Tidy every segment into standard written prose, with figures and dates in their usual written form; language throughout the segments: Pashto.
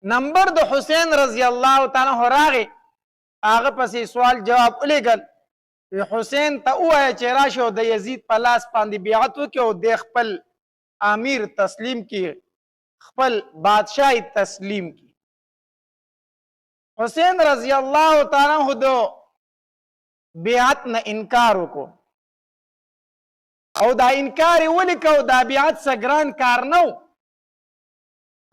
نمبر د حسین رضی الله تعالی عنہ راغی، هغه پسې سوال جواب ولیږل. حسین ته ووایه چې راشه او د یزید په لاس باندې بیعت وکړي او د خپل امیر تسلیم کړي، خپل بادشاہي تسلیم کړي. حسین رضی الله تعالی عنہ د بیعت نه انکار وکړو او دا انکار یې ولې کو؟ دا بیعت څه ګران کار نه و.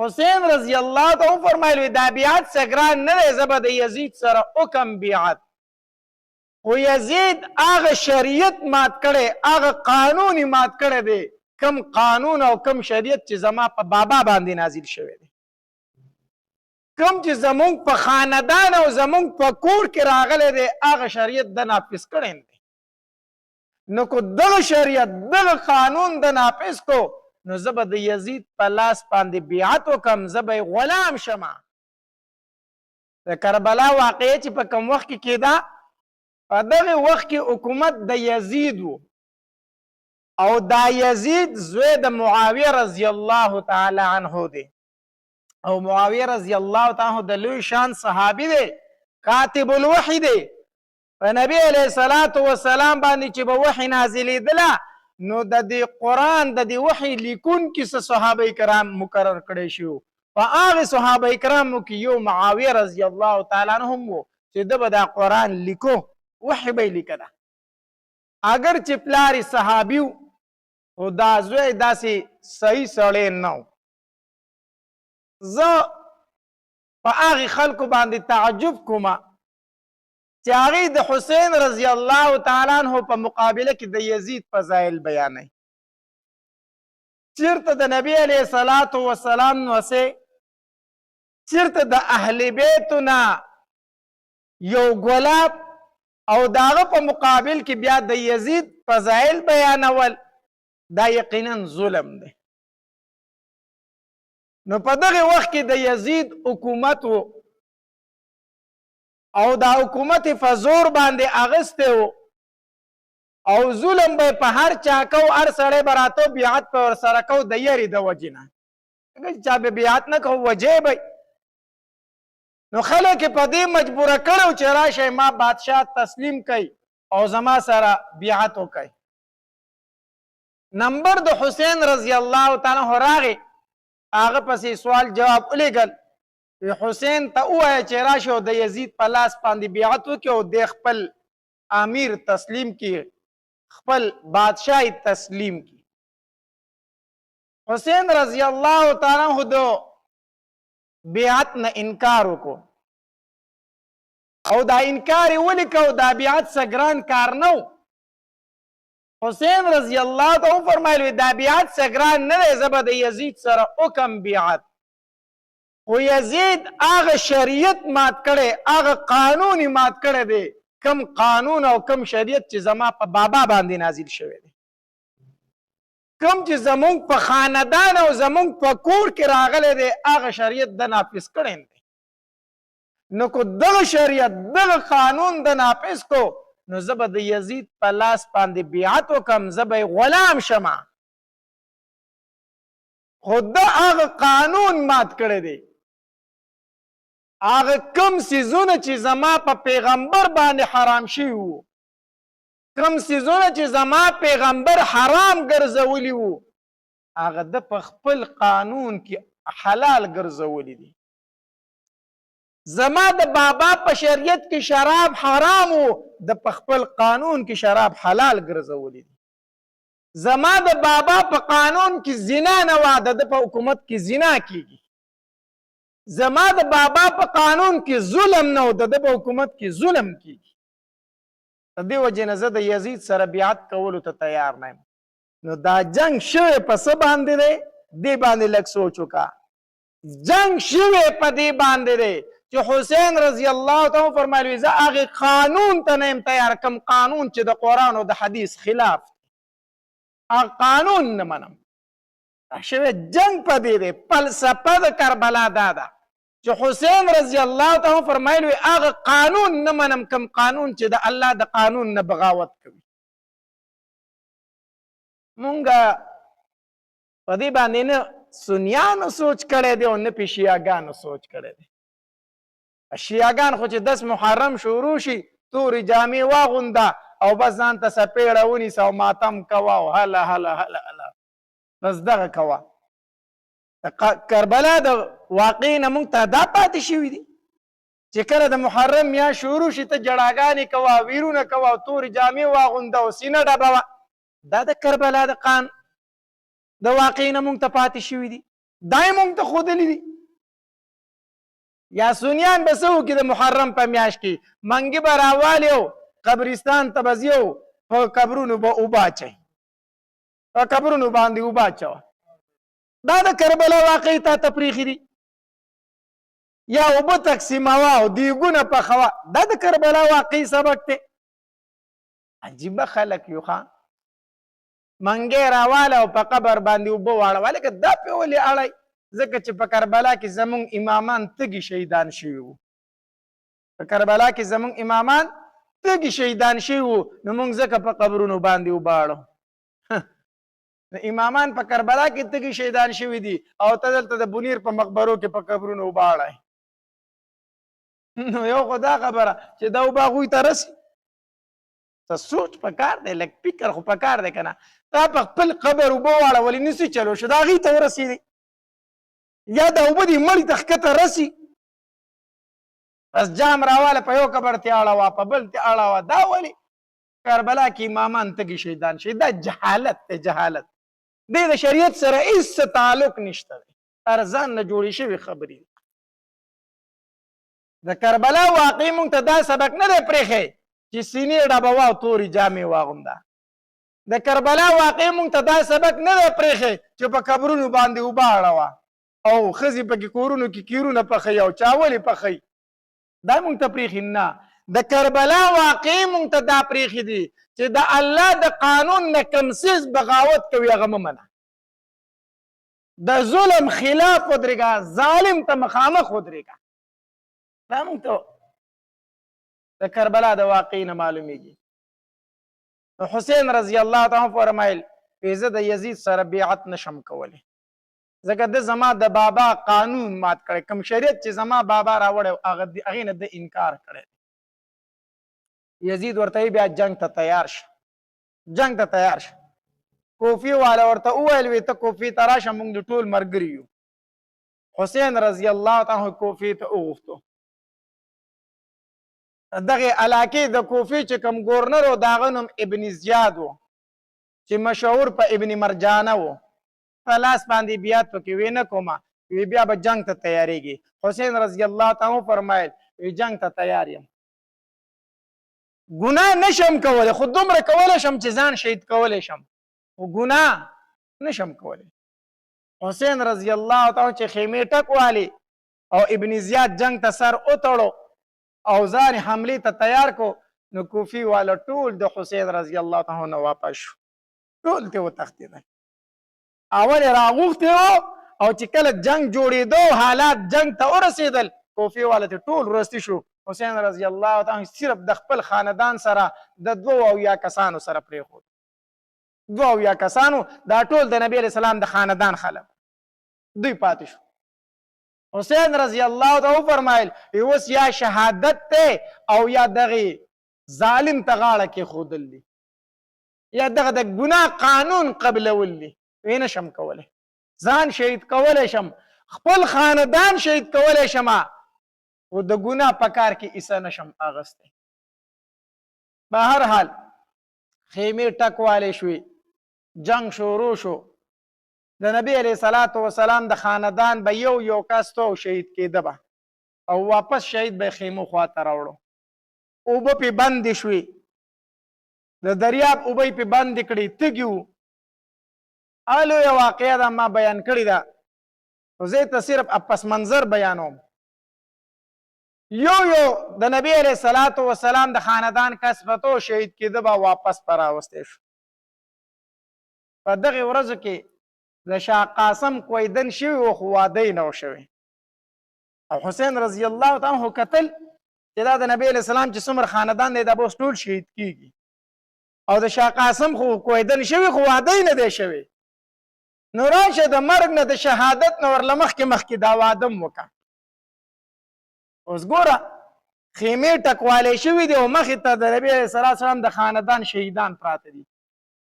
حسین رضی الله تعالی فرمایلو دا بیعت څه ګران نه دی، زه به د یزید سره وکم بیعت. خو یزید هغه شریعت مات کړی، هغه قانون یې مات کړی دی، کم قانون او کم شریعت چې زما په بابا باندې نازل شوی دی، کم چې زمونږ په خاندان او زمونږ په کور کې راغلی دی، هغه شریعت د نافذ کړی دی. نو که دغه شریعت دغه قانون د نافذ کو، نو زه به د یزید په لاس باندې بیعت وکم، زه به غلام شمه. د کربلا واقعه چې په کوم وخت کې کېده، په دغه وخت کې حکومت د یزید و او دا یزید زوی د معاویه رضی الله تعالی عنه دی او معاویه رضی الله تعالی عنه د لوی شان صحابي دی، کاتب الوحی دی. په نبی علیه الصلاة والسلام باندې چې به وحی نازلېدله، نو د دې قرآن د دې وحی لیکونکي څه صحابه کرام مقرر کړی شو. په هغې صحابه کرامو کې یو معاویه رضی الله تعالی عنه هم و چې ده به دا قرآن لیکو، وحی به یې لیکله. اگر چې پلار یې صحابي و، خو دا زوی داسې صحیح سړی نه و. زه په هغې خلکو باندې تعجب کومه چې هغې د حسین رضی الله تعالی عنه په مقابله کې د یزید فضایل بیانوي. چېرته د نبی علیه الصلاة والسلام نوسې، چېرته د اهل بیتو نه یو ګلاب او د هغه په مقابل کې بیا د یزید فضایل بیانول، دا یقینا ظلم دی. نو په دغه وخت کې د یزید حکومت و او دا حکومت په زور باندې اغسته و او ظلم به په هر چا کو، هر سړی به راته بیعت په ورسره کو د یرې د وجې نه، چا به بیعت نه کو وجې به. نو خلک یې په دې مجبوره کړو چې راشئ ما بادشاه تسلیم کوي او زما سره بیعت وکړئ. نمبر د حسین رضی الله تعالی عنہ راغی، هغه پسې سوال جواب ولیږل. حسین ته ووایه چې راشه او د یزید په لاس باندې بیعت وکړي او د خپل امیر تسلیم کړي، خپل بادشاہي تسلیم کړي. حسین رضی الله تعالی عنہ د بیعت نه انکار وکړو او دا انکار یې ولې کو؟ دا بیعت څه ګران کار نه و. حسین رضی الله تعالی عنہ فرمایلو دا بیعت څه ګران نه دی، زه به د یزید سره وکم بیعت. خو یزید هغه شریعت مات کړی، هغه قانون یې مات کړی دی، کم قانون او کم شریعت چې زما په بابا باندې نازل شوی دی، کم چې زمونږ په خاندان او زمونږ په کور کې راغلی دی، هغه شریعت د نافذ کړی دی. نو که دغه شریعت دغه قانون د نافذ کو، نو زه به د یزید په لاس باندې بیعت وکم، زه به غلام شمه. خو ده هغه قانون مات کړی دی، هغه کم څیزونه چې زما په پیغمبر باندې حرام شوي وو، کم څیزونه چې زما پیغمبر حرام ګرځولي وو، هغه ده په خپل قانون کې حلال ګرځولي دي. زما د بابا په شریعت کې شراب حرام وو، د په خپل قانون کې شراب حلال ګرځولي دي. زما د بابا په قانون کې زنا نه وه، د په حکومت کې زنا کیږي. زما د بابا په قانون کې ظلم نه و، د په حکومت کې ظلم کیږي. د دې وجې نه زه د یزید سره بیعت کولو ته تیار نه یم. نو دا جنگ شوی په څه باندې دی؟ دې باندې لږ سوچ وکړه. جنگ شوی په دې باندې دی چې حسین رضی الله تعالی فرمایلي زه هغې قانون ته نه یم تیار، کم قانون چې د قرآن او د حدیث خلاف هغه قانون نه منم. شوی جنگ په دې دی. فلسفه د کربلا دا ده چې حسین رضی الله تعالی فرمایلي هغه قانون نه منم کم قانون چې د الله د قانون نه بغاوت کوي. مونږ په دې باندې نه سنیانو سوچ کړی دی او نه پې شیعاګانو سوچ کړی دی. شیعاګان خو چې 10 محرم شروع شي تورې جامې واغونده او بس ځان ته څپېړه ونیسه او ماتم کوه او هله هله هله هله بس دغه کوه. کربلا د واقع نه موږ ته دا پاتې شوي دي چې کله د محرم یا شروع شي ته جړاګانې کوه ویرونه کوه او تورې جامې واغونده او سینه ډبوه. دا د کربلا د قان د واقع نه موږ ته پاتې شوي دي. دا یې موږ ته ښودلي دي. یا سنیان به څه وکړي د محرم په میاشت کې منګي به راوالي او قبرستان ته به ځي او په قبرونو به اوبه اچوي، په قبرونو باندې اوبه اچوه. دا د کربلا واقع ته تپریخي دي. یا اوبه تقسیموه او دیګونه پخوه، دا د کربلا واقع سبق دی. عجیبه خلک یو ښه منګی راواله او په قبر باندې اوبه واړوه. لکه دا پې ولې اړئ؟ ځکه چې په کربلا کې زمونږ امامان تږي شهیدان شوي وو. په کربلا کې زمونږ امامان تږي شهیدان شوي وو، نو موږ ځکه په قبرونو باندې اوبه اړو. امامان په کربلا کې تږي شهیدان شوي دي او ته دلته د بنیر په مقبرو کې په قبرونو اوبه اړئ. نو یو خو دا خبره چې دا اوبه هغوی ته رسي. څه سوچ پکار دی، لږ فکر خو پکار دی که نه. تا په خپل قبر اوبه واړولې نسي چلو شو، دا هغوی ته ورسېدې. یا دا اوبه دې مړي ته ښکته رسي، بس جام راواله په یو قبر تې اړوه په بل تې اړوه. دا ولې؟ کربلا کې امامان تږي شهیدان شي. دا جهالت دی، جهالت. دې د شریعت سره هېڅ تعلق نشته دی، هر ځان نه جوړې شوې خبرې دي. د کربلا واقع موږ ته دا سبق نه دی پرېښی چې سینې ډبوه او تورې جامې واغونده. د کربلا واقع موږ ته دا سبق نه دی پرېښی چې په قبرونو باندې اوبه اړوه او ښځې پکې کورونو کې کیرونه پخوي او چاولې پخوي. دا موږ ته پرېښي نه. د کربلا واقع موږ ته دا پرېښي دي چې د الله د قانون نه کوم څیز بغاوت کوي هغه مه منه. د ظلم خلاف ودرېږه، ظالم ته مخامخ ودرېږه. دا موږ ته د کربلا د واقع نه معلومیږي. حسین رضی الله تعالی فرمایل زه د یزید سره بیعت نشم کولی، ځکه د زما د بابا قانون مات کړی. کوم شریعت چې زما بابا راوړی هغې نه د انکار کړی. یزید ورته بیا جنگ ته تیار شه، جنگ ته تیار شه. کوفی والا ورته وویل وی ته کوفی ته راشه موږ د ټول ملګري یو. حسین رضی الله تعالی کوفی ته وغوښتو. دغه علاقې د کوفی چې کوم ګورنر و د هغه نوم ابن زیاد و چې مشهور په ابن مرجانه و. په لاس باندې بیعت وکړي وی نه کومه، وی بیا به جنگ ته تیاریږي. حسین رضی الله تعالی فرمایل وی جنگ ته تیار یم، ګناه نشم کولی، خو دومره کولی شم چې ځان شهید کولی شم، خو ګناه نشم کولی. حسین رضی الله تعالی چې خیمې ټک والی او ابن زیاد جنگ ته سر وتړو او ځان حملې ته تیار کو، نو کوفی والا ټول د حسین رضی الله تعالی نه واپس شو، ټول ته وتښتېدل. اول یې راغوښتې وو او چې کله جنگ جوړېدو حالات جنگ ته ورسېدل، کوفی والا ته ټول ورستي شو. حسین رضی الله تعالی صرف د خپل خاندان سره د 72 کسانو سره پرېښود. 72 کسانو، دا ټول د نبی علیه السلام د خاندان خلک، دوی پاتې شو. حسین رضی الله تعالی فرمایل اوس یا شهادت ته او یا دغه ظالم ته غاړه کېښودل دي، یا دغه د ګناه قانون قبلول دي. وی نشم کولی، ځان شهید کولی شم، خپل خاندان شهید کولی شم، خو د ګناه په کار کې حصه نشم اخیستی. په هر حال خیمې ټک والی شوې، جنگ شروع شو. د نبی علیه الصلاة والسلام د خاندان به یو یو کس تو شهید کېده به او واپس شهید به خیمو خواته راوړو. اوبه پې بندې شوې، د دریاب اوبه یې پې بندې کړې، تږي وو. لویه واقعه ده، ما بیان کړې ده، خو زه ته صرف پس منظر بیانوم. یو یو د نبی علیه الصلاة والسلام د خاندان کس به تو شهید کېده به واپس په راوستی شو. په دغې ورځو کې د شاه قاسم کویدن شوي و، خو واده یې نه و شوی. او حسین رضی الله تعالی عنه کتل چې دا د نبی علیه السلام چې څومره خاندان دی دا به اوس ټول شهید کېږي، او د شاه قاسم خو کویدن شوي خو واده یې نه دی شوی. نو راشه د مرګ نه د شهادت نه ورله مخکې دا واده م وکړه. اوس ګوره خیمې ټکوالی شوي دي او مخې ته د نبي علیه صلات وسلام د خاندان شهیدان پراته دي،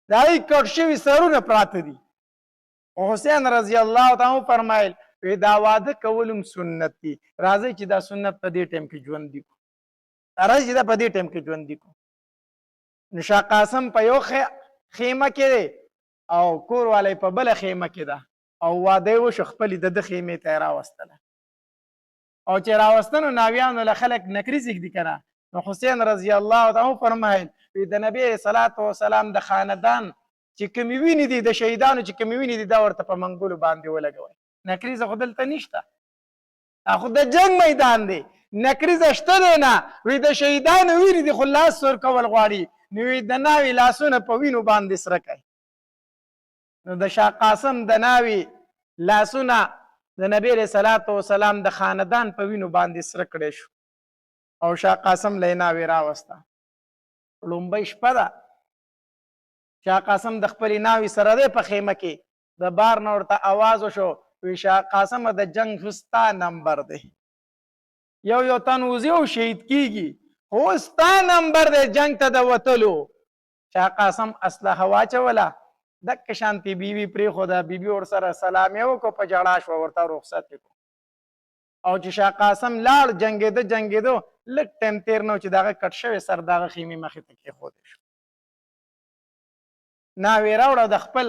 د هغوی کټ شوي سرونه پراته دي. او حسین رضی الله تعالی فرمایل وی دا واده کول هم سنت دي، راځئ چې دا سنت په دې ټیم کې ژوندي کړو، راځئ چې دا په دې ټیم کې ژوندي کړو. نو شاه قاسم په یو خیمه کې دی او کور والی په بله خیمه کې ده او واده یې وشو، خپلې د ده خیمې ته یې راوستله. او چې راوستنو ناویانو له خلک نکریز ږدي که نه، نو حسین رضی الله تعالی فرمایل وی د نبي علیه صلات وسلام د خاندان چې کومې وینې دي، د شهیدانو چې کومې وینې دي، دا ورته په منګولو باندې ولګوئ. نکریزه خو دلته نشته، خو د جنګ میدان دی، نکریزه شته دی نه. وی د شهیدانو وینې دي خو لاس ورکول غواړي، نو وی د ناوې لاسونه په وینو باندې سره کړئ. نو د شاه قاسم د ناوې لاسونه د نبی علیه صلات وسلام د خاندان په وینو باندې سره کړی شو او شاه قاسم له یې ناوې راوسته. لومبۍ شپه ده، شاه قاسم د خپلې ناوې سره دی په خیمه کې، د بار نه ورته آواز وشو وی شاه قاسم د جنګ خو ستا نمبر دی، یو تن وځي او شهید کیږي، خو ستا نمبر دی جنګ ته د وتلو. شاه قاسم اسلحه واچوله، دک شانتی بیوی پرېښوده، بیبي ورسره سلام یې وکړو، په ژړا شوه، ورته رخصت یې کړو. او چې شاه قاسم لاړ جنګېده لږ ټایم تېر نه و چې د هغه کټ شوی سر د هغه خیمې مخې ته کېښودی شو. ناوې راوړه، د خپل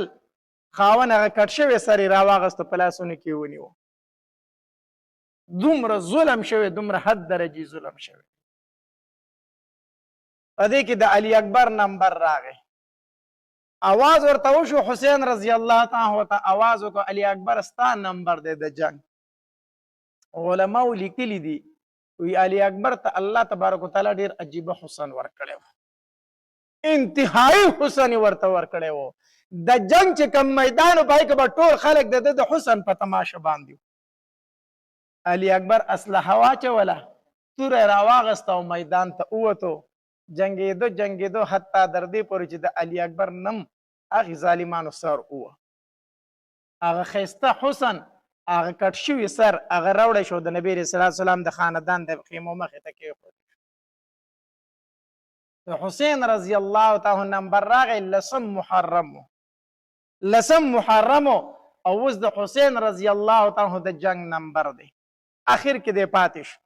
خاوند هغه کټ شوی سر یې راواغسته، په لاسونو کې یې ونیو. دومره ظلم شوی، دومره حد درجې ظلم شوی. په دې کې د علي اکبر نمبر راغی، آواز ورته وشو، حسین رضی الله تعالی ورته آواز وکړو علي اکبر ستا نمبر دی د جنګ. علماو لیکلي دي وی علي اکبر ته الله تبارک وتعالی ډېر عجیبه حسن ورکړی و، انتهایی حسن یې ورته ورکړی و. د جنګ چې کوم میدان و په هغې کې به ټول خلک د ده د حسن په تماشه باندې و. علي اکبر اسلحه واچوله، توره یې راواغسته او میدان ته ووتو. جنګېدو حتی در دې پورې چې د علي اکبر نم هغې ظالمانو سر ووه. هغه ښایسته حسن، هغه کټ شوي سر، هغه راوړی شو د نبي علیه صلات وسلام د خاندان د خیمو مخې ته کېښود. د حسین رضی الله تعالی نمبر راغی لسم محرم او اوس د حسین رضی الله تعالی د جنگ نمبر دی، اخر کې دی پاتې شو.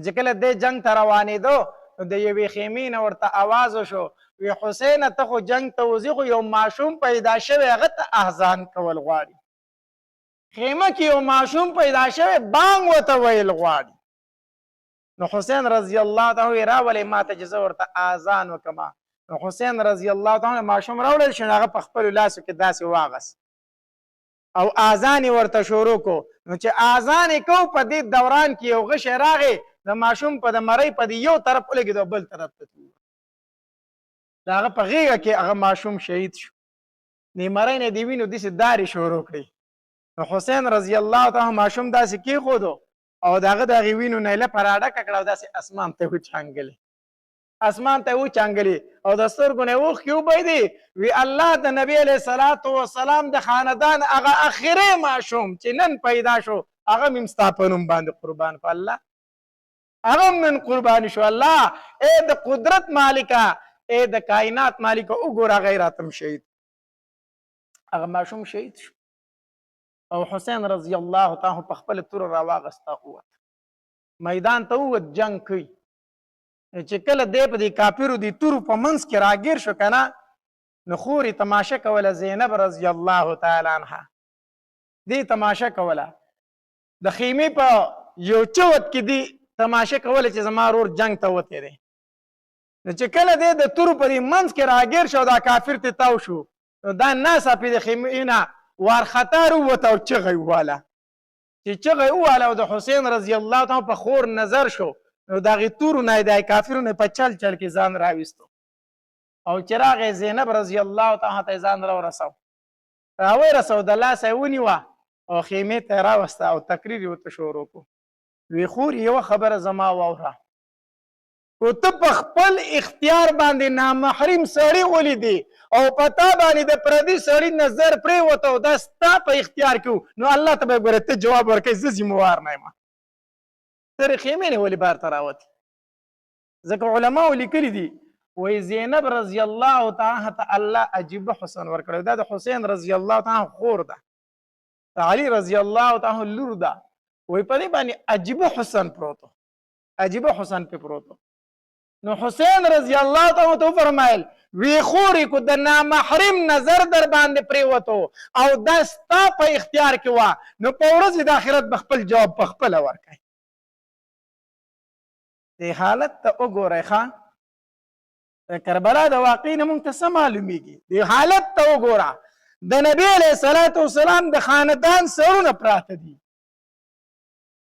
چې کله دی جنگ ته روانېدو نو د یوې خیمې نه ورته آواز وشو وی حسینه ته خو جنگ ته وځې، خو یو ماشوم پیدا شوی هغه ته احزان کول غواړي. خیمه کې یو ماشوم پیدا شوی بانګ ورته ویل غواړي. نو حسین رضی الله تعالی راولې ما ته چې زه ورته اذان وکړم. نو حسین رضی الله تعالی ماشوم راوړل شو، هغه په خپلو لاسو کې داسې واغست او اذان یې ورته شروع کو. نو چې اذان یې کو په دې دوران کې یو غشی راغی، د ماشوم په د مرۍ په دې یو طرف ولګېد او بل طرف ته تلو، د هغه په غېږه کې هغه ماشوم شهید شو. د مرۍ نه د وینو داسې دارې شروع کړې. نو حسین رضی الله تعالی ماشوم داسې کېښودو او د هغه د هغې وینو نیله په راډکه کړه او داسې اسمان ته وچانګلې، اسمان ته وچانګلې او د سترګو نه اوښکې وبهېدې. وی الله د نبي علیه صلات وسلام د خاندان هغه اخري ماشوم چې نن پیدا شو هغه مې ستا په نوم باندې قربان کړو، الله هغه هم نن قرباني شو. الله ای د قدرت مالکه، ای د کائنات مالکه، وګوره هغه یې راته شهید، هغه ماشوم شهید شو. او حسین رضی الله تعالی په خپل توره راواغسته ووت، میدان ته ووت، جنګ کوي. چې کله دی په دې کافرو دې تورو په منځ کې راګیر شو که نه، نو خور یې تماشه کوله، زینب رضی الله تعالی عنها دې تماشه کوله. د خیمې په یو چوت کې دې تماشه کوله چې زما ورور جنګ ته وتی دی. نو چې کله دی د تورو په دې منځ کې راګیر شو، دا کافر ته تاو شو، نو دا ناڅاپي د خیمې نه وارخطا راووت او چغه یې وواله. چې چغه یې وواله او د حسین رضی الله تعالی په خور نظر شو، نو د هغې تورو نه یې د کافرو نه په چل چل کې ځان راویستو او چې راغی زینب رضی الله تعالی ته ځان راورسو، د لاسه یې ونیوه او خیمې ته یې راوسته او تقریر یې ورته شروع کړو. وی خور یوه خبره زما واوره، او ته په خپل اختیار باندې نامحرم سړی ولیدې او په تا باندې د پردي سړي نظر پرېوته او دا ستا په اختیار کې نو الله ته به ګوره ته جواب ورکوې زه ذمهوار نه یم ترې خیمې نه ولې بار ته راوتې ځکه علماو لیکلي دي وایي زینب رضی الله تعالی ته الله عجیبه حسن ورکړی دا د حسین رضی الله تعالی خور ده د علي رضی الله تعالی لور ده وایي په دې باندې عجیبه حسن پروت عجیبه حسن پې پروت نو حسین رضی الله تعالی ته وفرمایل وی خورې کو د نامحرم نظر در باندې پرېوتو او دا ستا په اختیار کې وه نو په ورځې د آخرت به خپل جواب په خپله ورکوي دې حالت ته وګورئ ښه د کربلا د واقعې نه موږ ته څه معلومیږي دې حالت ته وګوره د نبي علیه صلات وسلام د خاندان سرونه پراته دي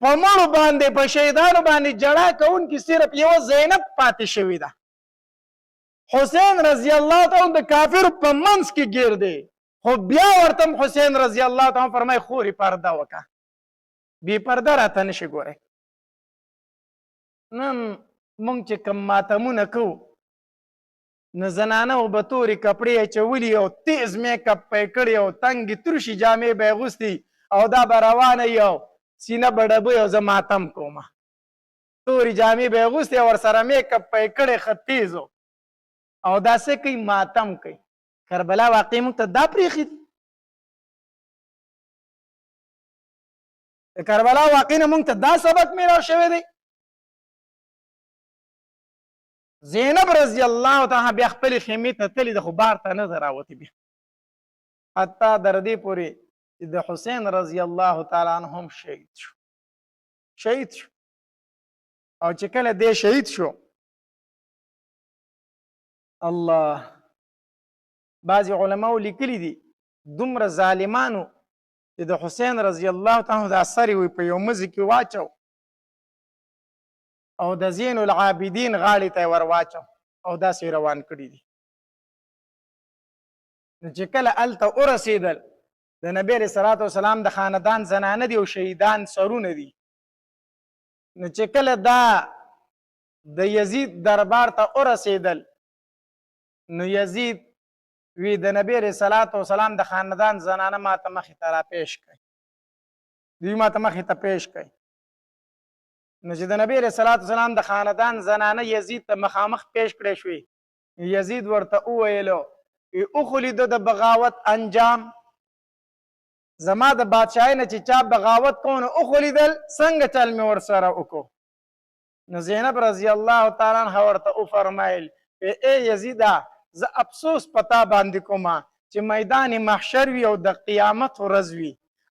په مړو باندې په شهیدانو باندې جړا کوونکي صرف یوه زینب پاتې شوې ده حسین رضی الله تعالی د کافرو په منځ کې ګیر دی خو بیا ورته حسین رضی الله تعالی فرمایي خورې پرده وکړه بې پرده راته نشي ګورئ نن موږ چې کوم ماتمونه کوو نو زنانه به تورې کپړې اچولي او تیز میکپ به یې کړي او تنګې تروشي جامې به یې اغوستي او دا به روانه وي او سینه به ډبوي او زه ماتم کومه تورې جامې به یې اغوستې او ورسره میکپ به یې کړی ښه تیز او دا څه کوي ماتم کوي کربلا واقعي موږ ته دا پرېښي دي د کربلا واقعي نه موږ ته دا سبق میلاو شوی دی زینب رضی الله تعالی بیا خپلې خیمې ته تللې ده خو بار ته نه ده راوتې بیا حتی در دې پورې چې د حسین رضی الله تعالی عنه هم شهید شو او چې کله دی شهید شو الله بعضې علماو لیکلي دي دومره ظالمانو چې د حسین رضی الله تعالی عنه دا سر یې په یو مزي کې واچو او د زین العابدین غاړې ته یې ور واچو او داسې روان کړي دي نو چې کله هلته ورسېدل د نبي علیه صلات وسلام د خاندان زنانه دي او شهیدان سرونه دي نو چې کله دا د یزید دربار ته ورسېدل نو یزید وی د نبی علیه صلات وسلام د خاندان زنانه ماته مخې ته راپېښ کړئ دوی ماته مخې ته پېښ کړئ نو چې د نبی علیه صلات وسلام د خاندان زنانه یزید ته مخامخ پېښ کړی شوې یزید ورته وویلو اخلي د بغاوت انجام زما د بادشاهۍ نه چې چا بغاوت کوو نو اخلیدل څنګه چل مې ورسره وکړو نو زینب رضی الله تعالی عنها ورته وفرمایل ای یزیده زه افسوس په تا باندې کومه چې میدان محشر وي او د قیامت ورځ وي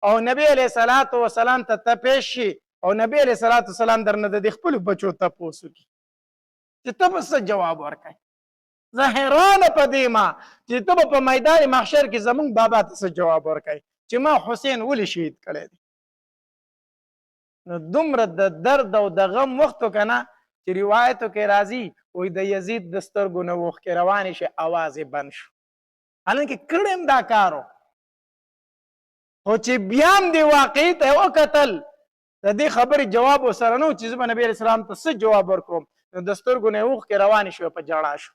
او نبی علیه صلات وسلام ته پېښ شي او نبی علیه صلات وسلام درنه د خپلو بچو تپوس وکړي چې ته به څه جواب ورکړې زه حیرانه په دې ما چې ته به په میدان محشر کې زمونږ بابا ته څه جواب ورکړې چې ما حسین ولې شهید کړی دی نو دومره د درد او د غم وختو که نه چې روایتو کې راځي وایي د یزید د سترګو نه اوښکې روانې شي اواز یې بند شو حالانکې کړی هم دا کار خو چې بیا هم دې واقعي ته یې وکتل د دې خبرې جواب ورسره نه و چې زه به نبي علیه السلام ته څه جواب ورکوم نو د سترګو نه یې اوښکې روانې شوې په ژړا شو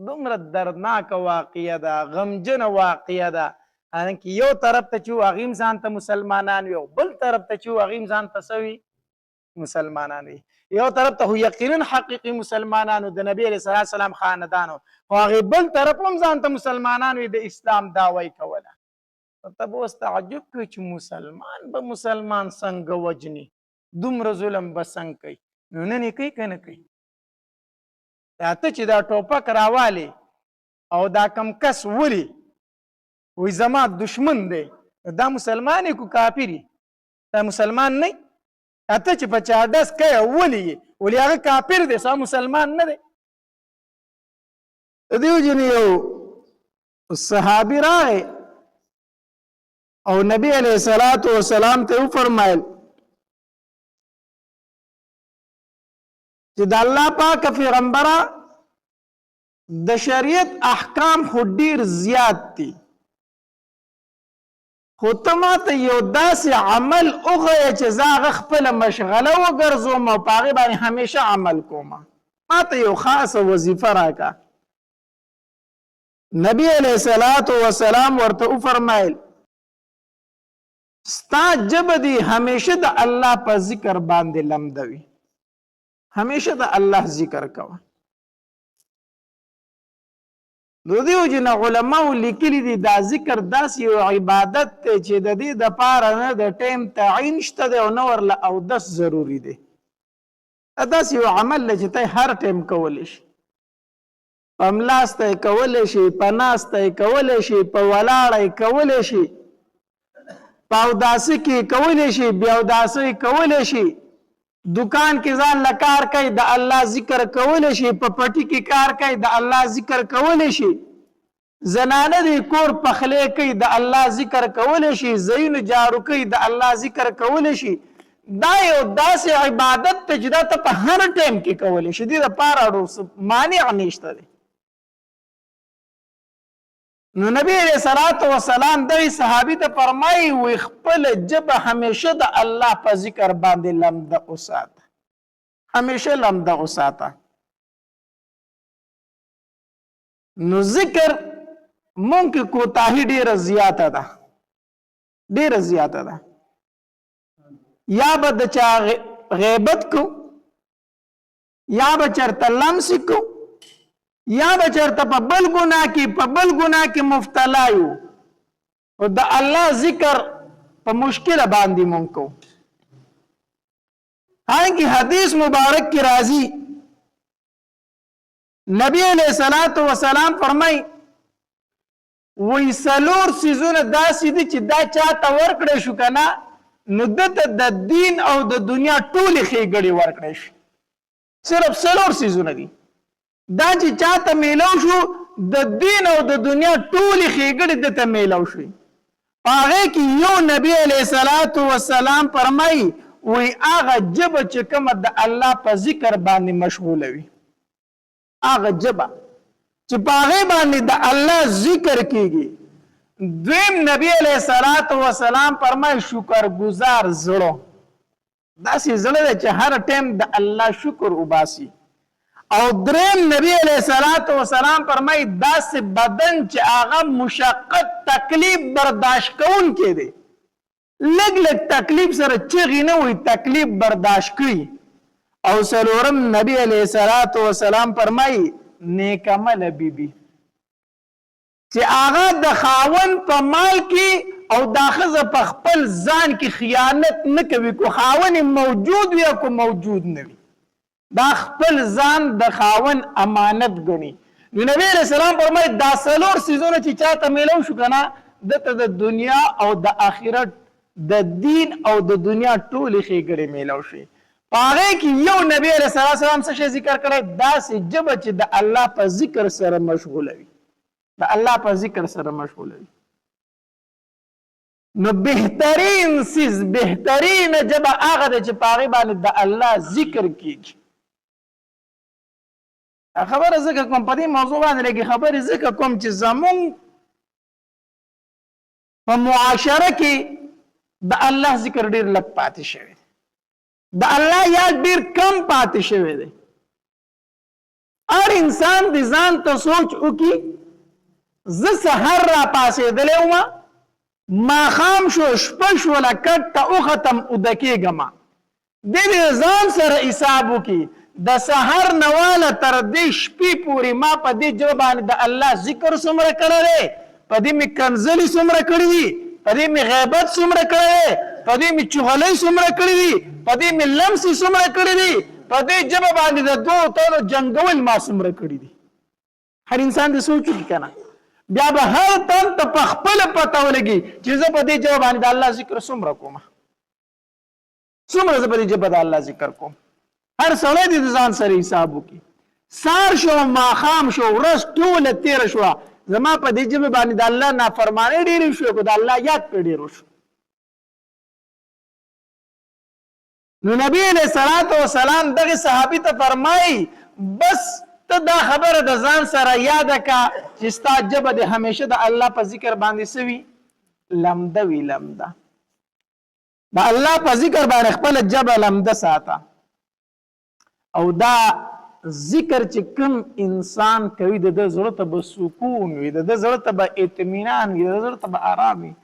دومره دردناکه واقعه ده غمجنه واقعه ده حالانکې یو طرف ته چې هغې هم ځان ته مسلمانان وي او بل طرف ته چې هغې هم ځان ته څه وي مسلمانان وي یو طرف ته خو یقینا حقیقي مسلمانانو د نبي علیه صلات وسلام خاندانو خو هغې بل طرف هم ځان ته مسلمانان وي د اسلام دعوه یې کوله ته به اوس تعجب کوي چې مسلمان به مسلمان څنګه وجني دومره ظلم به څنګه کوي نو نن یې کوي که نه کوي ته چې دا ټوپک راوالې او دا کم کس ولي وی زما دشمن دی دا مسلمان یې کو کافر یې دا مسلمان نه ته چې په چا ډس کوې ولي یې ولې هغه کافر دی ستا مسلمان نه دی د دې وجې نه یو صحابي راغی او نبی علیه الصلاة والسلام ته وفرمایل چې د الله پاک پیغمبره د شریعت احکام خو ډیر زیات دي خو ته ماته یو داسې عمل وښیه چې زه هغه خپله مشغله وګرځوم او په هغې باندې همیشه عمل کوم. ماته یو خاصه وظیفه راکړه. نبی علیه الصلاة والسلام ورته وفرمایل ستا ژبه دې همیشه د الله په ذکر باندې لمده وي، همیشه د الله ذکر کوه. نو دې وجې نه علماو لیکلي دي دا ذکر داسې یو عبادت دی چې د دې دپاره نه د ټیم تعین شته دی او نه ورله اودس ضروري دی. داسې یو عمل دی چې ته هر ټیم کولی شي، په ملاسته یې کولی شي، په ناسته یې کولی شي، په ولاړه یې کولی شي، په اوداسه کې کولی شي، بیا اوداسه یې کولی شي، دکان کې ځان له کار کوي د الله ذکر کولی شي، په پټي کې کار کوي د الله ذکر کولی شي، زنانه دې کور پخلی کوي د الله ذکر کولی شي، ځایونه جارو کوي د الله ذکر کولی شي. دا یو داسې عبادت ته چې دا ته په هر ټایم کې کولی شي، دې دپاره مانع نشته دی. نو نبی علیہ الصلوۃ والسلام دغه صحابي ته فرمایي وي خپل ژبه همیشه د الله په ذکر باندې لمده وساته، همیشه لمده وساته. نو ذکر مونږ کې کوتاهي ډیره زیاته ده، ډیره زیاته ده. یا به د چا غیبت کو، یا به چرته لمس کو، یا به چرته په بل ګناه کې مبتلا یو او د الله ذکر په مشکله باندې مونږ کو. حالانکه حدیث مبارک کی راځي نبی علیہ الصلوۃ والسلام فرمای وی څلور څیزونه داسې دي چې دا چاته ورکړی شو کنه نو دته د دین او د دنیا ټولې ښېګړې ورکړی شي. صرف څلور څیزونه دي دا چې چاته میلاو شو د دین او د دنیا ټولې ښېګړې دته میلاو شوي. په هغې کې یو نبی علیه الصلاة والسلام فرمایي وی هغه ژبه چې کومه د الله په ذکر باندې مشغوله وي، هغه ژبه چې په هغې باندې د الله ذکر کېږي. دویم نبی علیه الصلاة والسلام فرمایي شکرګزار زړه، داسې زړه دی چې هر ټایم د الله شکر وباسي. او دریم نبی علیہ الصلوۃ والسلام فرمایي داسې بدن چې هغه مشقت تکلیف برداشت کوونکی دی، لږ لږ تکلیف سره چغې نه وي، تکلیف برداشت کوي. او څلورم نبی علیہ الصلوۃ والسلام فرمایي نیک عمله بیبي چې هغه د خاوند په مال کې او دا ښځه په خپل ځان کې خیانت نه کوي، کو خاوند موجود وي او کو موجود نه وي، دا خپل ځان د خاون امانت ګڼي. نو نبی علیہ السلام فرمایي دا څلور څیزونه چې چاته میلو شو کنه دته د دنیا او د آخرت د دین او د دنیا ټولې ښېګړې میلو شي. په هغې کې یو نبی علیہ السلام څه شی ذکر کړی؟ داسې ژبه چې د الله په ذکر سره مشغوله وي، د الله په ذکر سره مشغوله وي. نو بهترین څیز بهترین ژبه هغه ده چې په هغې باندې د الله ذکر کېږي. خبره ذکر کوم په دې موضوع باندې لګي خبرې ذکر کوم چې زمون په معاشره کې د الله ذکر ډیر لږ پاتې شوی دی، د الله یاد ډیر کم پاتې شوی دی. هر انسان د ځان ته سوچ وکړي زه سحر را پاسېدلی ومه ماښام شو شپه شوله کټ ته وختم اوده کېږمه، دې ځان سره حساب وکړي د سحر نواله تر دې شپې پورې ما په دې ژبه باندې د الله ذکر څومره کړی دی، په دې مې کنځلې څومره کړي دي، په دې مې غیبت څومره کړی دی، په دې مې چغلۍ څومره کړي دي، په دې مې لمسې څومره کړي دي، په دې ژبه باندې د دوو تنو جنګول ما څومره کړي دي. هر انسان دې سوچ وکړي که نه، بیا به هر تن ته په خپله پته ولګي چې زه په دې ژبه باندې د الله ذکر څومره کوم، څومره زه په دې ژبه د الله ذکر کوم. هر سړی دې د ځان سره حساب وکړي. سار شو ماښام شو ورځ ټوله تېره شوه زما په دې ژبه باندې د الله نافرمانۍ ډېرې شوې خو د الله یاد پرې ډېر وشو. نو نبی علیہ الصلوۃ والسلام دغه صحابي ته فرمایي بس ته دا خبره د ځان سره یاده کا چې ستا ژبه د همیشه د الله په ذکر باندې سوي لمده وی لمده دا الله په ذکر باندې خپل جبه لمده ساته او دا ذکر چې کوم انسان کوي د زړه ته به سکون وي د زړه ته به اطمینان وي د زړه ته به آرام وي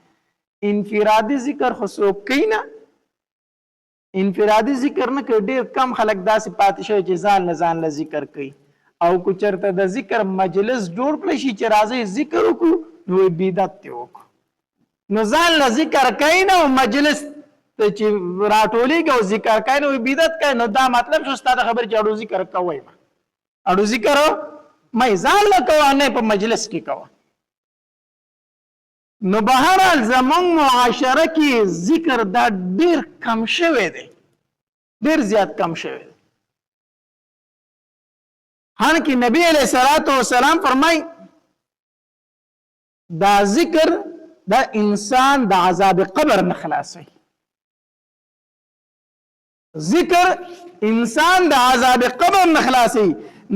انفرادي ذکر خو څوک کوي نه انفرادي ذکر نه کوي ډېر کم خلک داسې پاتې شوي چې ځان له ذکر کوي او که چېرته د ذکر مجلس جوړ کړی شي چې راځئ ذکر وکړو نو بدعت یې وکړو نو ځان له ذکر کوي نه او مجلس ته چې راټولېږي او ذکر کوي نو بدعت کوي نو دا مطلب شو ستا د خبرې چې اړو ذکر کوئ اړو ذکر مې ځان له کوه نه په مجلس کې کوه نو بهرحال زمونږ معاشره کې ذکر دا ډېر کم شوی دی ډېر زیات کم شوی دی حالانکه نبی علیہ الصلوۃ والسلام فرمای دا ذکر دا انسان د عذاب قبر نه خلاصي ذکر انسان د عذاب قبر نه خلاصي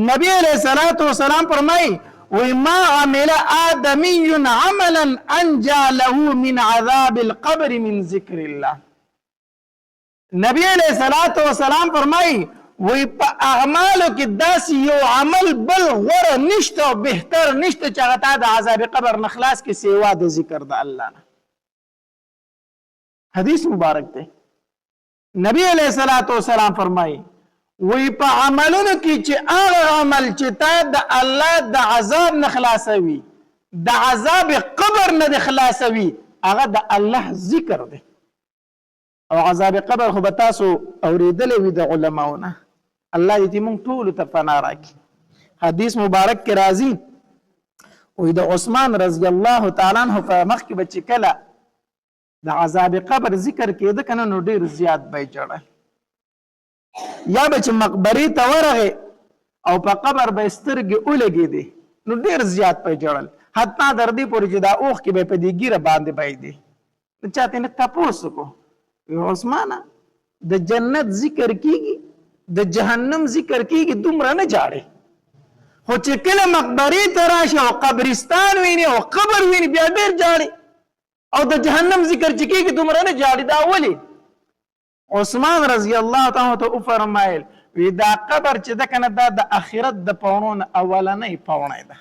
نبی علیہ الصلوۃ والسلام فرمای وما عمل آدمی عملا انجا له من عذاب القبر من ذکر الله نبی علیہ الصلوۃ والسلام فرمای وی په اعمالو کې داسې یو عمل بل غوره نشته او بهتر نشته چې هغه تا د عذاب قبر نه خلاص کې سیوا د ذکر د الله نه حدیث مبارک دی نبی علیہ الصلوۃ والسلام فرمایي وی په عملونو کې چې هغه عمل چې تا د الله د عذاب نه خلاصوي د عذاب قبر نه د خلاصوي هغه د الله ذکر دی او عذاب قبر خو به تاسو اورېدلی وي د علماو نه الله دې موږ ټولو ته پناه راکړي حدیث مبارک کې راځي وی د عثمان رضی الله تعالی عنہ په مخ کې به چې کله د عذاب قبر ذکر کېده کنه نو ډېر زیات به یې جړل یا به چې مقبرې ته ورغې او په قبر به یې سترګې ولګېدې نو ډېر زیات به یې جړل حتی تر دې پورې چې دا اوښ کې به یې په دې ږیره باندې بهیدې نو چا ته یې تپوس وکړو عثمانه د جنت ذکر کیږي د جهنم ذکر کیږي دومره نه جاړي خو چې کله مقبرې ته راشي او قبرستان ویني او قبر ویني بیا ډېر جاړي او د جهنم ذکر چې کیږي دومره نه جاړي دا ولې عثمان رضی الله تعالی ته وفرمایل وی دا قبر چې ده کنه دا د آخرت د پوړو نه اولنۍ پوړی ده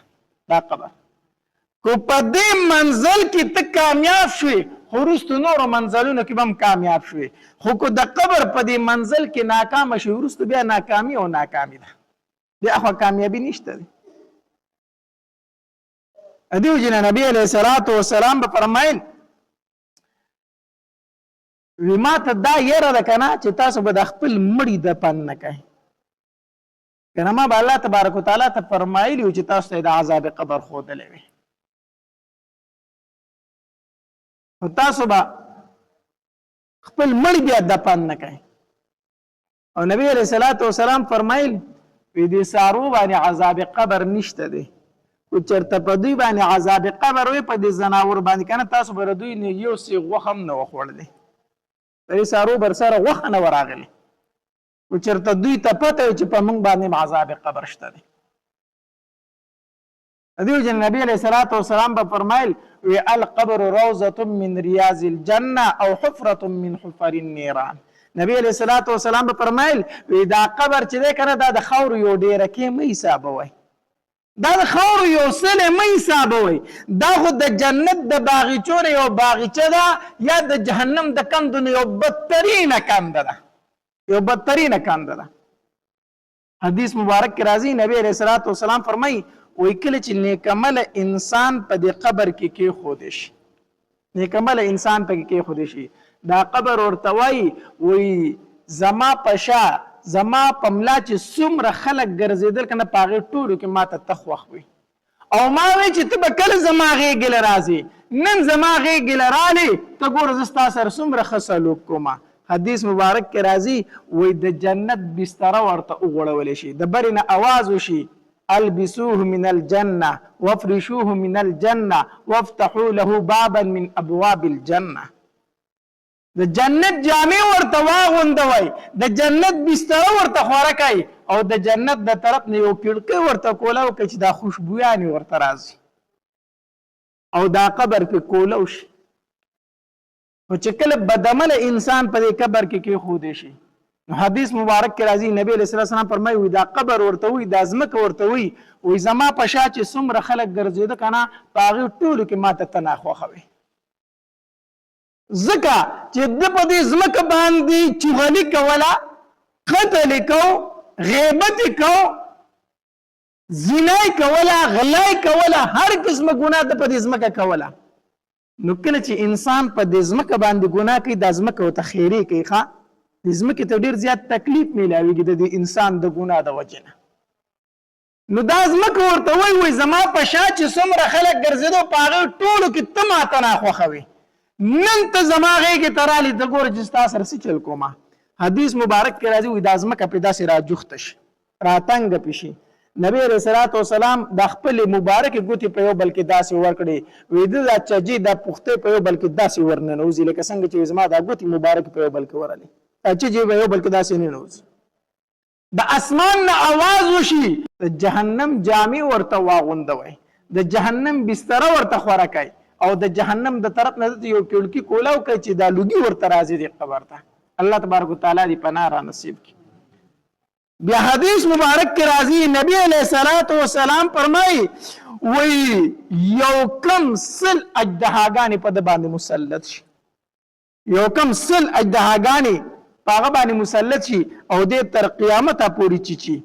دا قبر کو په دې منزل کې ته کامیاب شوې خو وروسته نورو منزلونو کې به هم کامیاب شوې خو که د قبر په دې منزل کې ناکامه شوې وروسته بیا ناکامي او ناکامي ده بیا خو کامیابي نشته دی دیو جن نبی علیہ الصلوۃ والسلام به فرمایل وی ما ته دا یره ده کنه چې تاسو به د خپل مړي د پن نه کوئ کنه ما به الله تبارک وتعالی ته فرمایلی و چې تاسو ته د عذاب قبر ښودلی وي خو تاسو به خپل مړي بیا د پن نه کوئ او نبی علیہ الصلوۃ والسلام فرمایل وی دې سارو باندې عذاب قبر نشته دی او چېرته په دوی باندې عذاب قبر وي په دې ځناور باندې کنه تاسو به دوی نه یو سی غوښه هم نه وخوړلی دې سارو بر سره غوښه نه وراغلی او چېرته دوی ته پته وي چې په موږ باندې عذاب قبر شته دی دیو جن نبی علیہ الصلوۃ والسلام به فرمایل وی القبر روضة من ریاض الجنه او حفرة من حفر النيران نبی علیہ الصلوۃ والسلام به فرمایل وی دا قبر چې دی کنه دا د خاورو یو ډیره کې مې حسابوي دا د خاورو یو سله مې حسابوي دا خو د جنت د باغچو یو باغچه ده یا د جهنم د کندو یو بدترینه کنده ده یو بدترینه کنده ده حدیث مبارک کې راځي نبی علیہ الصلوۃ والسلام فرمایي وی کله چې نیکمل انسان په دې قبر کې کېښودی شي نیکمل انسان په کې کېښودی شي دا قبر ورته وایي وی زما په شا زما په ملا چې څومره خلک ګرځېدل که نه په هغې ټولو کې ما ته تخ وخت وي او ما وی چې ته به کله زما غېږې له راځې نن زما غېږې له رالې ته ګوره زه ستا سره څومره ښه سلوک کومه حدیث مبارک کې راځي وی د جنت بستره ورته وغوړولی شي د برې نه اواز وشي البسوه من الجنه وافرشوه من الجنه وافتحوا له بابا من ابواب الجنه د جنت جامې ورته واغوندوئ د جنت بستره ورته خوره کوي او د جنت د طرف نه یو کړکۍ ورته کوله وکړي چې دا خوشبویانې ورته راځي او دا قبر پې کوله وشي خو چې کله بدعمل انسان په دې قبر کې کېښودی شي نو حدیث مبارک کې راځي نبی علیه الصلوۃ والسلام فرمایي وي دا قبر ورته وي دا ځمکه ورته وي وي زما په شا چې څومره خلک ګرځېده که نه په هغې ټولو کې ما ته ته ناخوښه وي ځکه چې ده په دې ځمکه باندې چغلي کوله قتل کو غیبت کو زنای کوله غلای کوله هر قسمه ګناه ده په دې ځمکه کوله نو کله چې انسان په دې ځمکه باندې ګناه کوي دا ځمکه ورته خیرې کوي ښه دې ځمکې ته ډېر زیات تکلیف میلاویږي د دې انسان د ګناه د وجې نه نو دا ځمکه ورته وایي زما په شا چې څومره خلک ګرځېدو په هغې ټولو کې ته ماته ناخوښه وي نن ته زما غېږې ته رالې ته ګوره چې ستا سره څه چل کومه حدیث مبارک کې راځي وایي دا ځمکه پرې داسې راجوخته شي راتنګه پې شي نبی علیه الصلوۃ والسلام د خپلې مبارکې ګوتې په یو بل کې داسې ورکړې وایي ده دا چجې دا پختې په یو بل کې داسې ورننوځي لکه څنګه چې زما دا ګوتې مبارکې په یو بل کې ورلې چجې په یو بل کې داسې ننوځي د اسمان نه اواز وشي د جهنم جامې ورته واغوندوئ د جهنم بستره ورته خوره کوي او د جهنم د طرف نه یو ټولګي کولاو کوي چې دا لوګي ورته راځي دې قبر ته الله تبارک وتعالی دې پناه را نصیب کړي بیا حدیث مبارک کې راځي نبی علیہ الصلوۃ والسلام فرمایي وی یو کم سل اجدهاګانې په د باندې مسلط شي یو کم سل اجدهاګانې په هغه باندې مسلط شي او دې تر قیامته پورې چیچي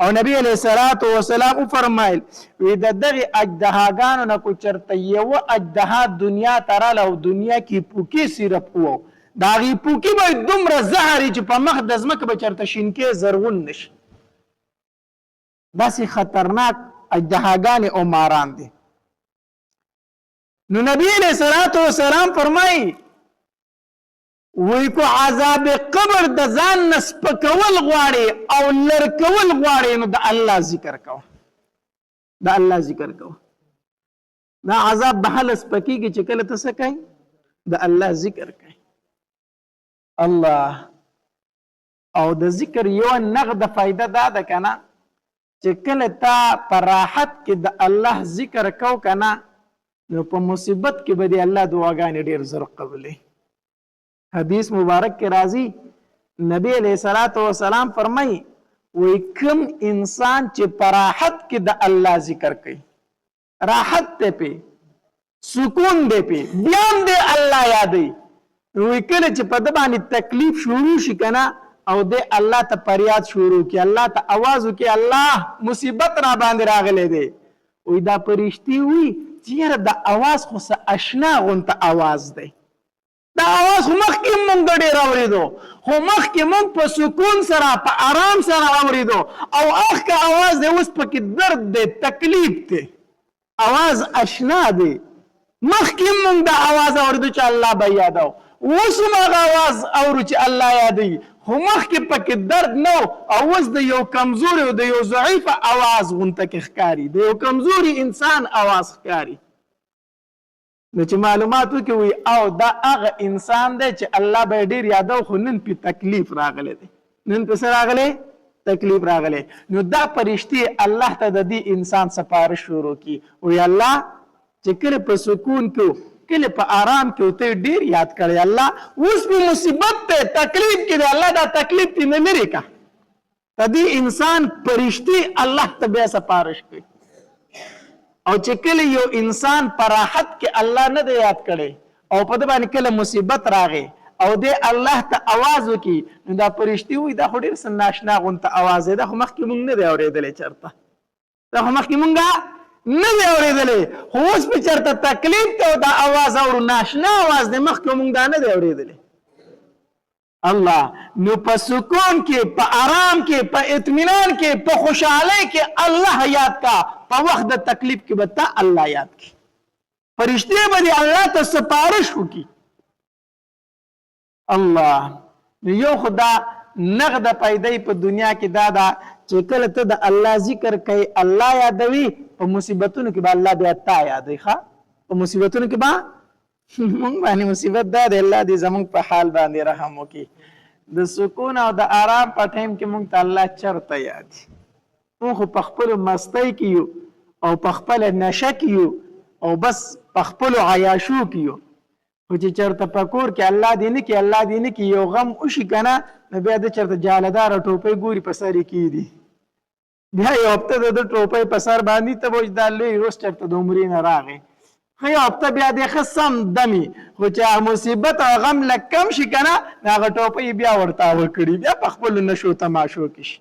او نبی علیہ الصلوۃ والسلام فرمایل وی د دغه اجدهاګانو نه کو چرته یو اجدها دنیا ته راله او دنیا کې پوکي صرف وو دا غي پوکي به دومره زهري چې په مخ د ځمکه به چرته شینکې زرغون نشي داسې خطرناک اجدهاګانې او ماران دي نو نبی علیہ الصلوۃ والسلام فرمایي وی کو عذاب قبر د ځان نسپکول غواړي او لر کول غواړي نو د الله ذکر کوه د الله ذکر کوه دا عذاب به هله سپکېږي چې کله ته څه کوې د الله ذکر کوي الله او د ذکر یو نغده فایده دا ده که نه چې کله تا په راحت کې د الله ذکر کو که نه نو په مصیبت کې به د الله دعاګانې ډېر زر قبلې حدیث مبارک کې راځي نبی علیہ الصلوۃ والسلام فرمایي وی کوم انسان چې په راحت کې د الله ذکر کوي راحت ته پې سکون دی پې بیا هم دی الله یادوي وی کله چې په ده باندې تکلیف شروع شي که نه او دی الله ته فریاد شروع کړي الله ته اواز وکړي الله مصیبت را باندې راغلی دی وی دا فرشتي وي چې یاره د اواز خو څه اشنا غونته اواز دی دا اواز خو مخکې مونږ ډېر اورېدو خو مخکې مونږ په سکون سره په آرام سره اورېدو او اخکې اواز دی اوس پکې درد دی تکلیف دی اواز اشنا دی مخکې مونږ دا اواز اورېدو چې الله به یادو اوس هم هغه اواز اورو چې الله یادوي خو مخکې پکې درد نه او اوس د یو کمزوري او د یو ضعیفه اواز غونته کې ښکاري د یو کمزوري انسان اواز ښکاري نو چې معلومات وکړي وي او دا هغه انسان دی چې الله به یې ډېر یادو خو نن پې تکلیف راغلی دی نن پې څه راغلی تکلیف راغلی نو دا فرشتې الله ته د دې انسان سپارش شروع کړي وی الله چې کله په سکون کې کله په آرام کې ته ډېر یاد کړی الله اوس په مصیبت ته تکلیف کې دی الله دا تکلیف دې نه لرې که د دې انسان فرشتې الله ته بیا سپارش کوي او چې کله یو انسان په راحت کې الله نه دی یاد کړی او په ده باندې کله مصیبت راغی او دی الله ته اواز وکړي نو دا فرشتې وایي دا خو ډېر څه ناشنا غونته اواز دی دا خو مخکې مونږ نه دی اورېدلی چېرته دا خو مخکې مونږ نه دی اورېدلی خو اوس پې چېرته تکلیف دی او دا اواز اورو ناشنا اواز دی مخکې مونږ دا نه دی اورېدلی الله نو په سکون کې په آرام کې په اطمینان کې په خوشحالۍ کې الله یاد کا په وخت د تکلیف کې به تا الله یاد کی فرشتې به دې الله ته سپارش وکړي الله نو یو خو دا نغده پیدای په دنیا کې دا ده چې کله ته د الله ذکر کوي الله یادوي په مصیبتونو کې به الله بیا تا یادوي ښه په مصیبتونو کې به مونږ باندې مصیبت دا دی الله دې زمونږ په حال باندې رحم وکړي د سکون او د آرام په ټایم کې مونږ ته الله چرته یاد مونږ خو په خپلو مستۍ کې یو او په خپله نشه کې یو او بس په خپلو عیاشو کې یو خو چې چېرته په کور کې الله دې نه کړي الله دې نه کړي یو غم وشي که نه نو بیا د چېرته جالداره ټوپۍ ګوري په سر یې کېږدي بیا یو هفته د ټوپۍ په سر باندې ته به دا لوی روز چېرته د عمرې نه راغی ښه یو هفته بیا دې ښه سم دمي خو چې مصیبت او غم لږ کم شي که نه د هغه ټوپۍ بیا ورتاوه کړي بیا په خپلو نشو تماشو کې شي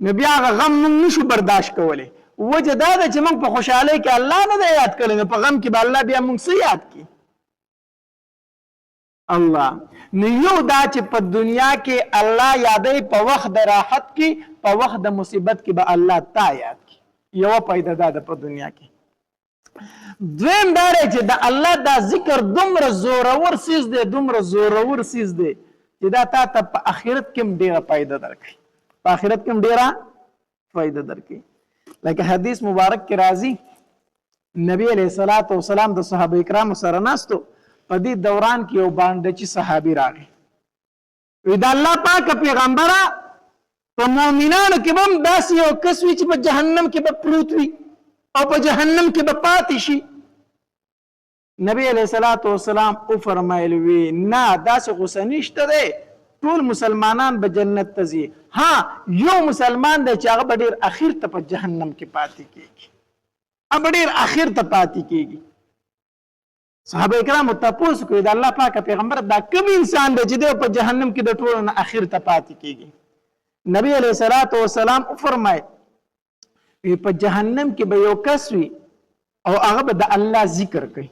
نو بیا هغه غم موږ نشو برداشت کولی وجه دا ده چې موږ په خوشحالۍ کې الله نه دی یاد کړی نو په غم کې به الله بیا موږ څه یاد کړي الله نو یو دا چې په دنیا کې الله یادوي په وخت د راحت کې په وخت د مصیبت کې به الله تا یاد کړي یوه پیدا دا ده په دنیا کې دویم دا دی چې د الله دا ذکر دومره زورور څیز دی دومره زورور څیز دی چې دا تا ته په آخرت کې هم ډېره فایده درکړي په آخرت کې هم ډېره فایده درکړي لکه حدیث مبارک کې راځي نبی علیه الصلاۃ والسلام د صحابه کرامو سره ناستو په دې دوران کې یو باندچي صحابي راغی وی د الله پاک پیغمبره په مؤمنانو کې به هم داسې یو کس وي چې په جهنم کې به پروت وي او په جهنم کې به پاتې شي نبی علیه الصلاۃ والسلام وفرمایل وی نه داسې خو څه نشته دی ټول مسلمانان به جنت ته ځي ها یو مسلمان دی چې هغه به ډېر اخر ته په جهنم کې پاتې کېږي هغه ډېر اخر ته پاتې کېږي صحابه کرامو تپوس کوي د الله پاک پیغمبر دا کوم انسان دی چې دی په جهنم کې د ټولو نه اخر ته پاتې کېږي نبی علیه الصلاۃ والسلام وفرمایل په جهنم کې به یو کس وي او هغه به د الله ذکر کوي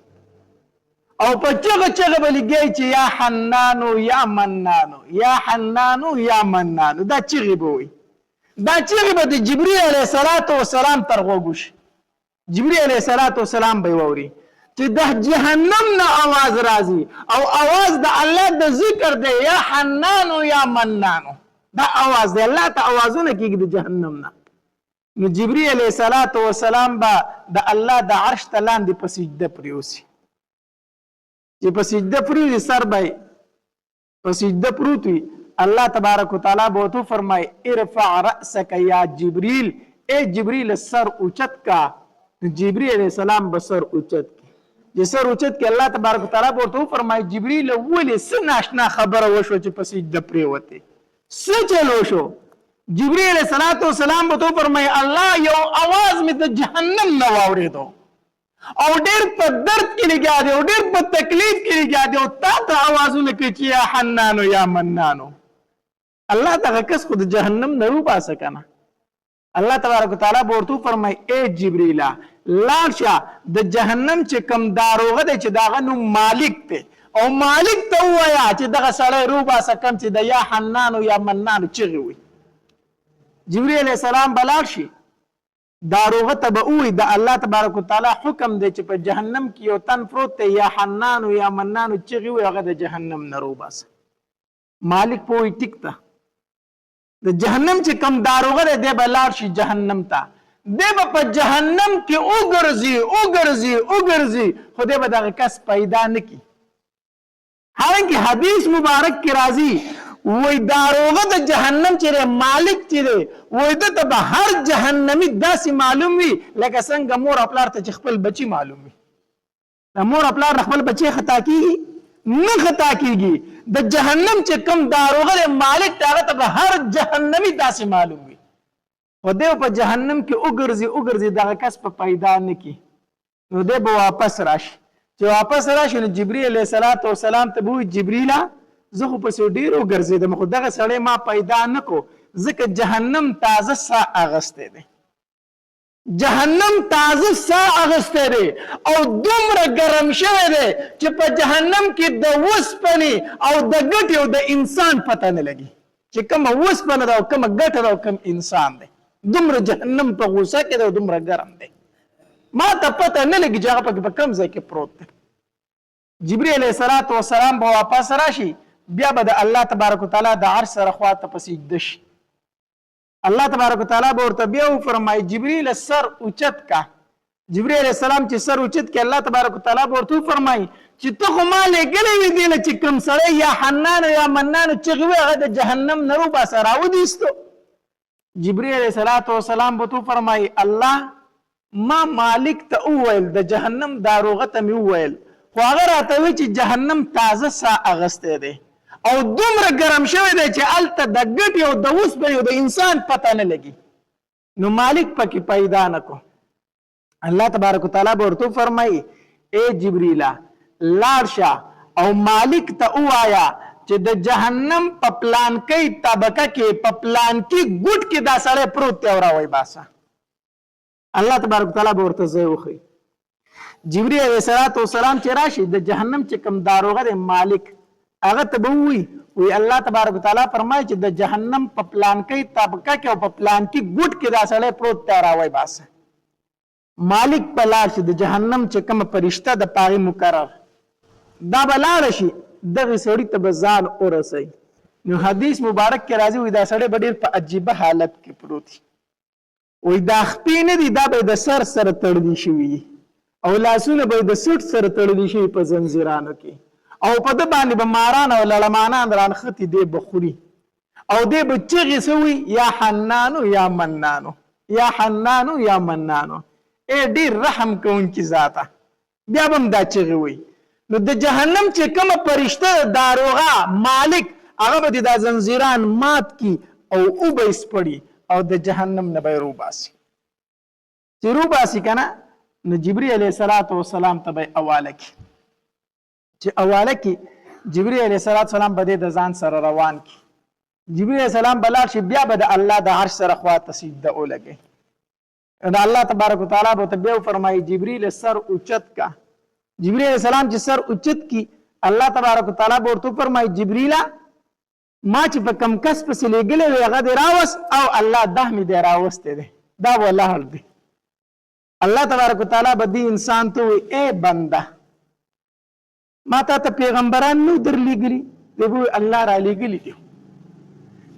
او په چغه چغه به لګي چې یا حنانو یا منانو یا حنانو یا منانو دا چغې به وي دا چغې به د جبرئیل علیه السلام تر غوږو شي جبرئیل علیه السلام به یې واوري چې د جهنم نه اواز راځي او اواز د الله د ذکر دی یا حنانو یا منانو دا اواز دی الله ته اوازونه کېږي د جهنم نه نو جبرئیل علیه السلام به د الله د عرش ته لاندې په سجده پریوسي چې په سجده پروت سر به په سجده پروت وي الله تبارک وتعالی به ورته فرمایي ارفع رأسک یا جبریل اے جبریل سر اوچت کا جبریل علیہ السلام به سر اوچت کی چې سر اوچت کی الله تبارک وتعالی به ورته فرمایي جبریل ولې څه ناشنا خبره وشوه چې په سجده پریوتې څه چل وشو جبریل علیہ السلام به ورته فرمایي الله یو اواز مې د جهنم نه واورېدو او ډېر په درد کې لګیا دی او ډېر په تکلیف کې لګیا دی او تا ته اوازونه کوي چې یا حنانو یا منانو الله دغه کس خو د جهنم نه وباسه که نه الله تبارک وتعالی به ورته وفرمایي ای جبریله لاړ شه د جهنم چې کوم داروغه دی چې د هغه نوم مالک دی او مالک ته ووایه چې دغه سړی روباسه کم چې د یا حنانو یا منانو چغې وي جبریل علیه السلام به لاړ شي داروغه ته به ووایي د الله تبارک وتعالی حکم دی چې په جهنم کې یو تن پروت دی یا حنانو یا منانو چغې وي هغه د جهنم نه روباسه مالک په وایي ټیک ته د جهنم چې کم داروغه دی دی به لاړ شي جهنم ته دی به په جهنم کې وګرځي خو دی به دغه کس پیدا نه کړي حالانکه حدیث مبارک کې راځي وای داروغه د جهنم چې مالک چې دی وای دته به هر جهنمی داسې معلوم وي لکه څنګه مور پلار ته چې خپل بچي معلوم وي د مور پلار خپل بچي خطا کیږي نه خطا کیږي د جهنم چې کم داروغه د مالک هغه ته به هر جهنمی داسې معلوم وي خو دی په جهنم کې وګرځي دغه کس په پیدا نه کی نو دی به واپس راشي چې واپس راشي نو جبرئیل علیه السلام ته به وایي جبریله زه خو پسې ډېر وګرځېدم خو دغه سړی ما پیدا نه کو ځکه جهنم تازه ساه اغستی دی جهنم تازه ساه اغستی دی او دومره ګرم شوی دی چې په جهنم کې د وسپنې او د ګټې او د انسان پته نه لګي چې کومه وسپنه ده او کومه ګټه ده او کوم انسان دی دومره جهنم په غوسه کې دی او دومره ګرم دی ما ته پته نه لګي چې هغه پکې په کوم ځای کې پروت دی جبرئیل علیه السلام به واپس راشي بیا به د الله تبارک وتعالی د عرش سره خواته په سجده شي الله تبارک وتعالی به ورته بیا وفرمایي جبرئیل سر اوچت کا جبرئیل علیه السلام چې سر اوچت کې الله تبارک وتعالی به ورته وفرمایي چې ته خو ما لېږلی وي دې نه چې کوم سړی یا حنانو یا منانو چغې وي هغه د جهنم نه وباسه راودیستو جبرئیل علیه السلام به ورته وفرمایي الله ما مالک ته وویل د جهنم داروغه ته مې وویل خو هغه راته وایي چې جهنم تازه سا اغستی دی او دومره ګرم شوی دی چې هلته د ګټې او د اوسپنې او د انسان پته نه لګي. نو مالک پکې پیدا نه کو. الله تبارک وتعالی به ورته فرمایي اے جبریله لاړ شه او مالک ته ووایه چې د جهنم په پلانکۍ طبقه کې په پلانکي ګوټ کې دا سړی پروت دی او راوی باسه. الله تبارک وتعالی به ورته ځای وښیي. جبرئیل علیه السلام چې راشي د جهنم چې کوم داروغه دی مالک هغه ته به ووایي الله تبارک وتعالی فرمایي چې د جهنم په پلانکۍ طبقه کې او په پلانکي ګوټ کې دا سړی پروت دی راوی باسه. مالک په لاړ شي د جهنم چې کومه فرشته د پاغې مقرر دا به لاړه شي دغه سړي ته به ځان ورسوي. نو حدیث مبارک کې راځي وایي دا سړی به ډېر په عجیبه حالت کې پروت وي. وایي دا خپې نه دي دا به د سر سره تړلي شوي دي او لاسونه به د سټ سره تړلي شوي په زنځیرانو کې او په ده باندې به ماران او لړمانان رانښتي دی به خوري او دی به چغې څه وي یا حنانو یا منانو یا حنانو یا منانو ای ډېر رحم کوونکي ذاته بیا به هم دا چغې وي. نو د جهنم چې کومه فرشته داروغه مالک هغه به دا زنځیران مات کی او به یې سپړي او د جهنم نه به یې روباسي. چې روباسي که نه نو جبرئیل علیه السلام ته به یې حواله کړي. چې حواله کړي جبرئیل علیه السلام به د ځان سره روان کړي. جبرئیل علیه السلام به لاړ شي بیا به د الله د عرش سره خواته سجده ولګي. نو الله تبارک وتعالی به ته بیا وفرمایي جبرئیل سر اوچت کا. جبرئیل علیہ السلام چې سر اوچت کی الله تبارک وتعالی به ورته فرمایي جبرئیله ما چې په کم کس پسې لېږلی وی هغه دې راوست او الله ده مې دی راوستی دی دا به لاړ دی. الله تبارک وتعالی به دې انسان ته وایي ای بنده ما تا ته پیغمبران نو درلېږلي دی به وایي الله رالیږلي دي.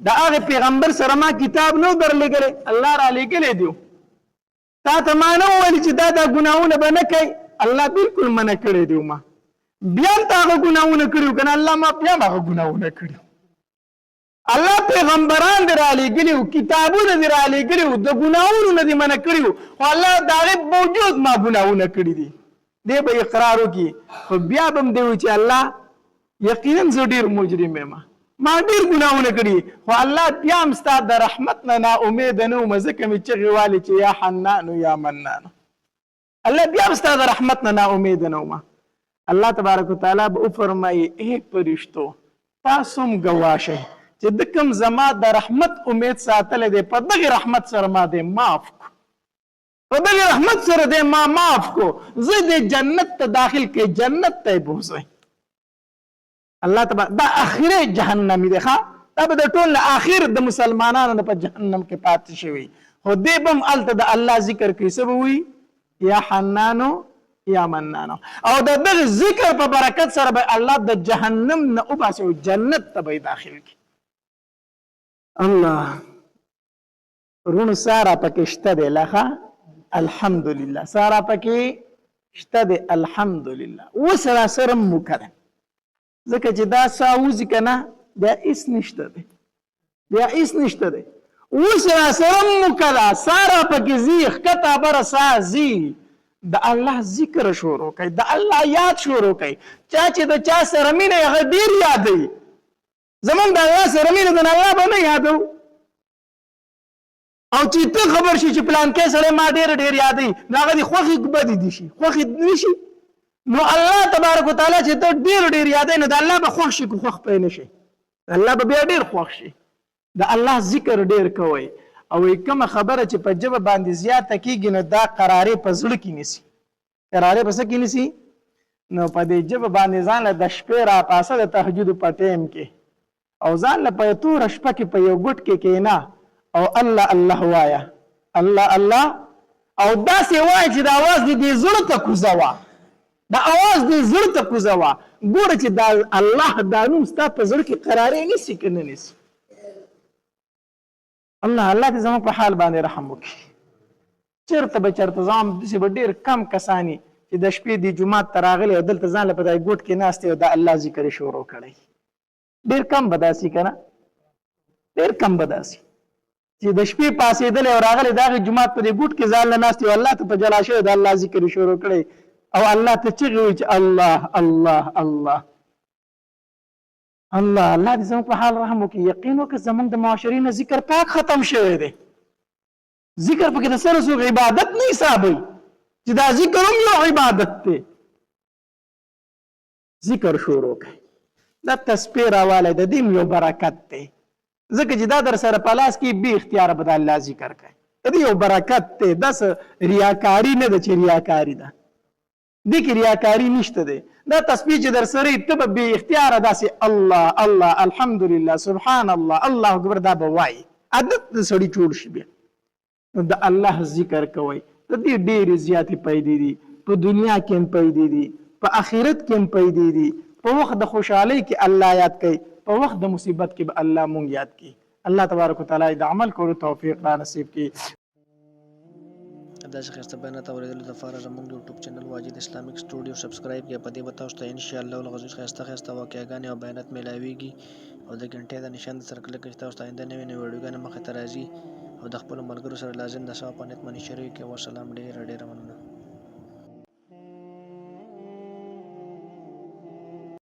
د هغې پیغمبر سره ما کتاب نو درلېږلی الله رالیږلی دی. تا ته ما نه وویلي چې دا ګناهونه به نه کوي الله بالکل منع کړی دی. ما بیا هم ته هغه ګناهونه کړي که نه الله ما بیا هم هغه ګناهونه کړي. الله پیغمبران دې رالیږلي وو کتابونه دې رالیږلي وو د ګناهونو نه دې منع کړي وو خو الله د هغې باوجود ما ګناهونه کړي دي. دی به اقرار وکړي خو بیا به هم دی وایي چې الله یقینا زه ډېر مجرم یم ما ډېر ګناهونه کړي خو الله بیا هم ستا د رحمت نه ناامیده نه وم ځکه مې چغې والې چې یا حنانو یا منانو الله بیا هم ستا د رحمت نه ناامیده نه وم. الله تبارک وتعالی به وفرمایي ای فرشتو تاسو هم ګواه شئ چې د کوم زما د رحمت امید ساتلی دی په دغې رحمت سره ما دی معاف کو په دغې رحمت سره دی ما معاف کو زه دې جنت ته داخل کړئ جنت ته یې بوځئ. الله تبارک دا اخري جهنمي دی ښه دا به د ټول نه اخر د مسلمانانو نه په جهنم کې پاتې شوي خو دی به هم هلته د الله ذکر کوي څه به وایي یا حنانو یا منانو او د دغه ذکر په برکت سره به الله د جهنم نه وباسي او جنت ته به داخل کړي. الله رونو سارا پکې شته دی لخه الحمدلله سارا پکې شته دی الحمدلله اوس را سره مکرم ځکه چې دا ساوځي که نه بیا هېڅ نشته دی بیا هېڅ نشته دی اوس را سره مکره سارا پکې ځي ښکته بره سا ځي د الله ذکر شروع کوي د الله یاد شروع کوي چا چې د چا سره مینه هغه ډېر یادوي زمونږ د الله سره مینه د الله به نه یادو او چې ته خبر شي چې پلانکی سړی ما ډېر ډېر یادوي نو هغه دې خوښې بدې دي شي خوښې نه شي نو الله تبارک وتعالی چې ته ډېر ډېر یادوي نو د الله به خوښ شي که خوښ پی نه شي الله به بیا ډېر خوښ شي. د الله ذکر ډېر کوئ او کومه خبره چې په ژبه باندې زیاته کېږي نو دا قرارې په زړه کې نیسي قرارې په څه کې نیسي نو په دې ژبه باندې ځان له د شپې راپاسه د تهجدو په ټیم کې او ځان له په توره شپه کې په یو ګوټ کې کښېنه او الله الله وایه الله الله او داسې وایه چې د اواز دې زړه ته کوزه وه د اواز دې زړه ته کوزه وه ګوره چې دا الله دا نوم ستا په زړه کې قرارې نیسي که نه نیسي. الله دې زموږ په حال باندې رحم وکړي. چېرته به چېرته زما داسې به ډېر کم کسانې چې د شپې دې جومات ته راغلي او دلته ځان له په دې ګوټ کې ناست او د الله ذکر یې شروع کړی ډېر کم به داسې که نه ډېر کم به داسې چې د شپې پاسېدلی او راغلی د هغې جومات په دې ګوټ کې ځان له ناست او الله ته په جلا شوی د الله ذکر یې شروع کړی او الله ته چغې وایي چې الله الله الله الله الله دې زموږ په حال رحم وکړي. یقین وکړه زموږ د معاشرې نه ذکر پاک ختم شوی دی. ذکر پکې د سره څوک عبادت نه حسابوي چې دا ذکر هم یو عبادت دی. ذکر شروع کړئ. دا تسبیح راوالی د دې یو برکت دی، ځکه چې دا در سره په لاس کې بې اختیاره به د الله ذکر کوي. د دې یو برکت دی. داسې ریاکاري نه ده چې ریاکاري ده، دې کې ریاکاري نشته دی. دا تسبیح چې در سره ته به بې اختیاره داسې الله الله الحمدلله سبحان الله الله اکبر دا به وایي، عادت د سړي جوړ شي. بیا نو د الله ذکر کوئ. د دې ډېرې زیاتې پیدې دي، په دنیا کې هم پیدې دي، په آخرت کې هم پیدې دي. په وخت د خوشحالۍ کې الله یاد کوي، په وخت د مصیبت کې به الله مونږ یاد کوي. الله تبارک وتعالی د عمل کولو توفیق را نصیب کړي. داسې ښایسته بیانات اورېدلو دپاره زموږ د یوټیوب چینل واجد اسلامیک سټوډیو سبسکرایب کړئ. په دې به تاسو ته انشاءالله العزیز ښایسته ښایسته واقعګانې او بیانات میلاویږي، او د ګنټې د نشان د سره کلک کړئ چې تاسو ته آینده نوې نوې ویډیوګانې مخې ته راځي، او د خپلو ملګرو سره لازم د ثواب په نیت باندې شریک کړئ. وسلام. ډېره ډېره مننه.